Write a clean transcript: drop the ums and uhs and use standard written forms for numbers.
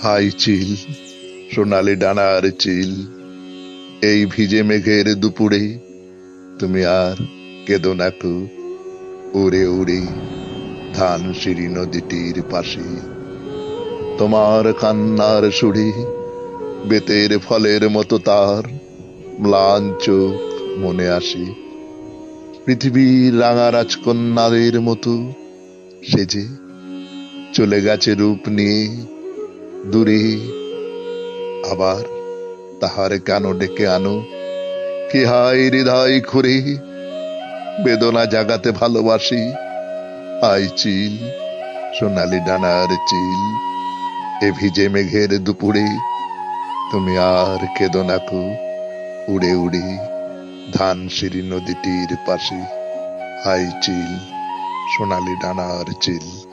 High চিল, সোনালি ডানার চিল, এই ভিজে মেঘের দুপুরে তুমি আর কেঁদো না কো। উড়ে উড়ে ধানসিঁড়ি নদীটির পাশে তোমার কান্নার সুরে বেতের ফলের মতো তার ম্লান চোখ মনে আসে। পৃথিবীর রাঙা রাজকন্যাদের মতো সেজে চলে গেছে রূপ নিয়ে দূরে। আবার তাহার কেন ডেকে আনো? কি হায় হৃদয় খুঁড়ে বেদনা জাগাতে ভালোবাসি। আই চিল, সোনালি ডানার চিল, এ ভিজে মেঘের দুপুরে তুমি আর কেঁদো না কো। উড়ে উড়ে ধানসিঁড়ি নদীটির পাশে। হাই চিল, সোনালি ডানার চিল।